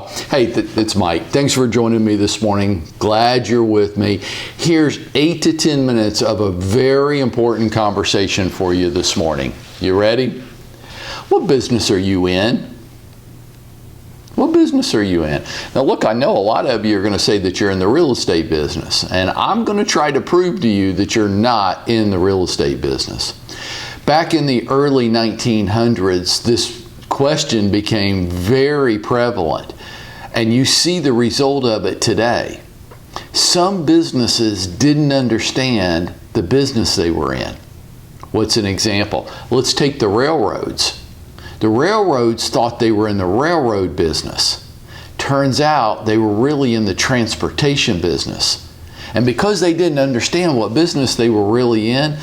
Hey, it's Mike. Thanks for joining me this morning. Glad you're with me. Here's 8 to 10 minutes of a very important conversation for you this morning. You ready? What business are you in? What business are you in? Now look, I know a lot of you are going to say that you're in the real estate business, and I'm going to try to prove to you that you're not in the real estate business. Back in the early 1900s, this question became very prevalent, and you see the result of it today. Some businesses didn't understand the business they were in. What's an example? Let's take the railroads. The railroads thought they were in the railroad business. Turns out they were really in the transportation business. And because they didn't understand what business they were really in,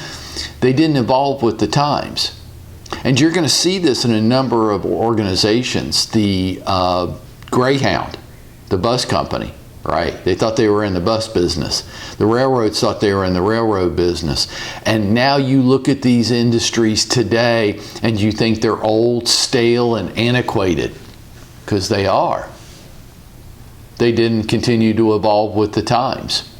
they didn't evolve with the times. And you're going to see this in a number of organizations. The Greyhound, the bus company, right? They thought they were in the bus business. The railroads thought they were in the railroad business. And now you look at these industries today and you think they're old, stale, and antiquated, because they are. They didn't continue to evolve with the times.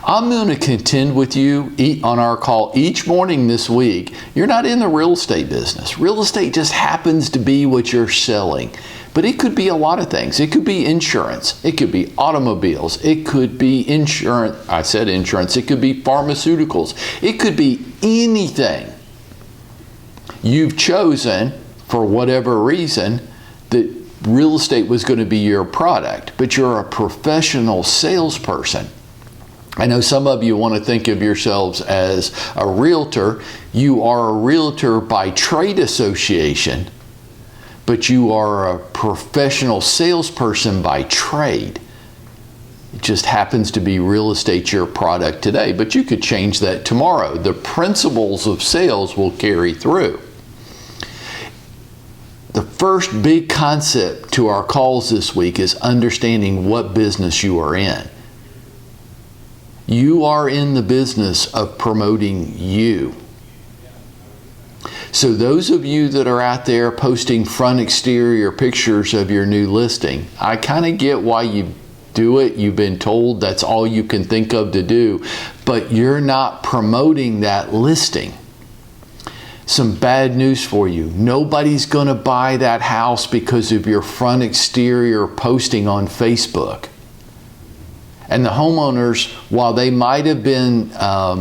I'm going to contend with you on our call each morning this week. You're not in the real estate business. Real estate just happens to be what you're selling. But it could be a lot of things. It could be insurance. It could be automobiles. It could be insurance. I said insurance. It could be pharmaceuticals. It could be anything. You've chosen, for whatever reason, that real estate was going to be your product, but you're a professional salesperson. I know some of you want to think of yourselves as a realtor. You are a realtor by trade association, but you are a professional salesperson by trade. It just happens to be real estate your product today, but you could change that tomorrow. The principles of sales will carry through. The first big concept to our calls this week is understanding what business you are in. You are in the business of promoting you. So those of you that are out there posting front exterior pictures of your new listing, I kind of get why you do it. You've been told that's all you can think of to do, but you're not promoting that listing. Some bad news for you. Nobody's going to buy that house because of your front exterior posting on Facebook. And the homeowners, while they might have been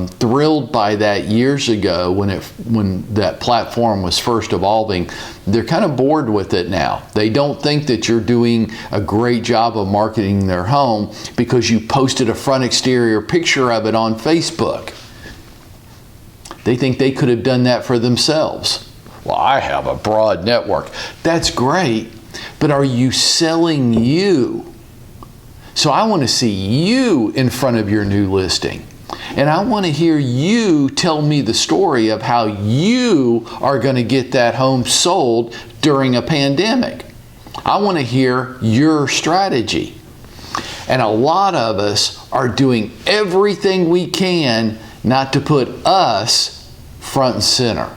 thrilled by that years ago when that platform was first evolving, they're kind of bored with it now. They don't think that you're doing a great job of marketing their home because you posted a front exterior picture of it on Facebook. They think they could have done that for themselves. Well, I have a broad network. That's great, but are you selling you? So I want to see you in front of your new listing. And I want to hear you tell me the story of how you are going to get that home sold during a pandemic. I want to hear your strategy. And a lot of us are doing everything we can not to put us front and center.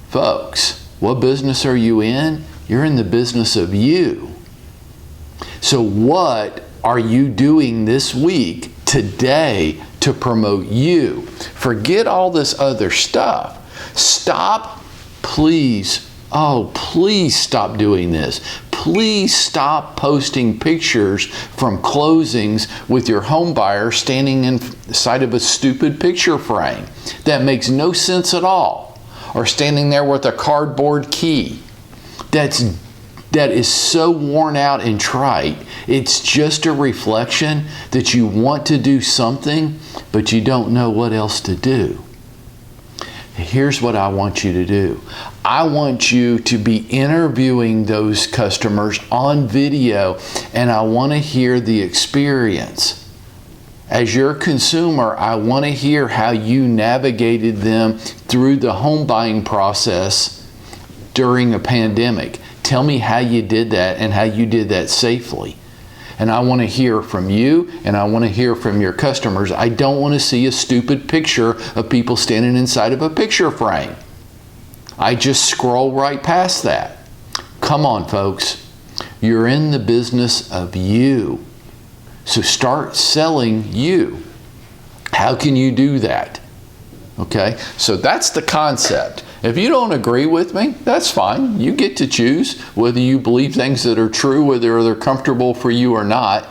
Folks, what business are you in? You're in the business of you. So what are you doing this week, today, to promote you? Forget all this other stuff. Stop, please. Oh, please stop doing this. Please stop posting pictures from closings with your home buyer standing inside of a stupid picture frame that makes no sense at all, or standing there with a cardboard key. That is so worn out and trite. It's just a reflection that you want to do something, but you don't know what else to do. Here's what I want you to do. I want you to be interviewing those customers on video, and I want to hear the experience. As your consumer, I want to hear how you navigated them through the home buying process during a pandemic. Tell me how you did that and how you did that safely. And I want to hear from you, and I want to hear from your customers. I don't want to see a stupid picture of people standing inside of a picture frame. I just scroll right past that. Come on, folks. You're in the business of you. So start selling you. How can you do that? Okay, so that's the concept. If you don't agree with me, that's fine. You get to choose whether you believe things that are true, whether they're comfortable for you or not.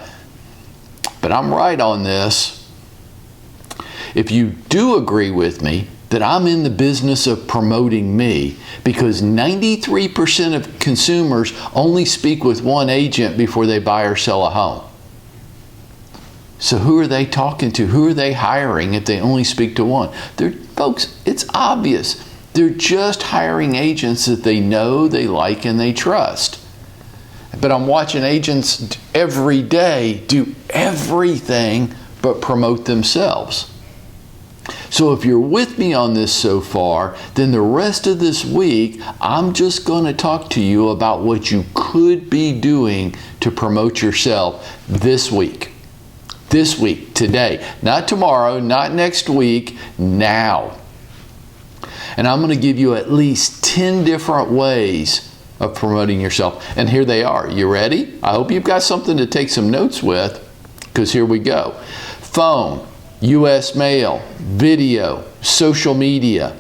But I'm right on this. If you do agree with me that I'm in the business of promoting me, because 93% of consumers only speak with one agent before they buy or sell a home. So who are they talking to? Who are they hiring if they only speak to one? Folks, it's obvious. They're just hiring agents that they know, they like, and they trust. But I'm watching agents every day do everything but promote themselves. So if you're with me on this so far, then the rest of this week, I'm just going to talk to you about what you could be doing to promote yourself this week. This week, today. Not tomorrow, not next week, now. And I'm going to give you at least 10 different ways of promoting yourself. And here they are. You ready? I hope you've got something to take some notes with, because here we go. Phone, U.S. mail, video, social media,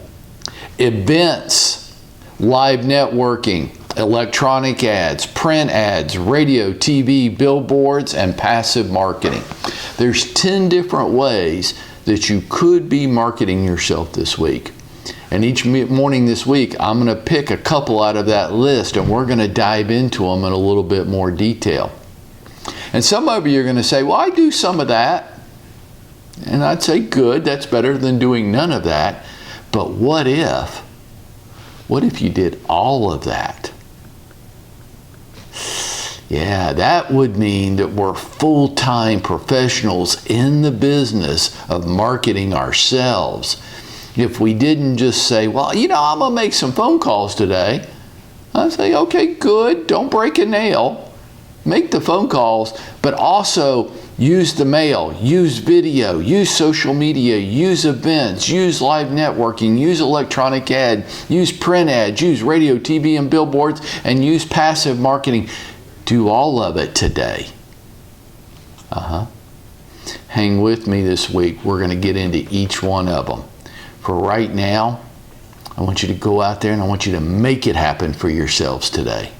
events, live networking, electronic ads, print ads, radio, TV, billboards, and passive marketing. There's 10 different ways that you could be marketing yourself this week. And each morning this week, I'm going to pick a couple out of that list, and we're going to dive into them in a little bit more detail. And some of you are going to say, well, I do some of that. And I'd say, good, that's better than doing none of that. But what if you did all of that? Yeah, that would mean that we're full-time professionals in the business of marketing ourselves. If we didn't just say, well, I'm going to make some phone calls today. I'd say, okay, good. Don't break a nail. Make the phone calls, but also use the mail, use video, use social media, use events, use live networking, use electronic ad, use print ads, use radio, TV, and billboards, and use passive marketing. Do all of it today. Hang with me this week. We're going to get into each one of them. For right now, I want you to go out there and I want you to make it happen for yourselves today.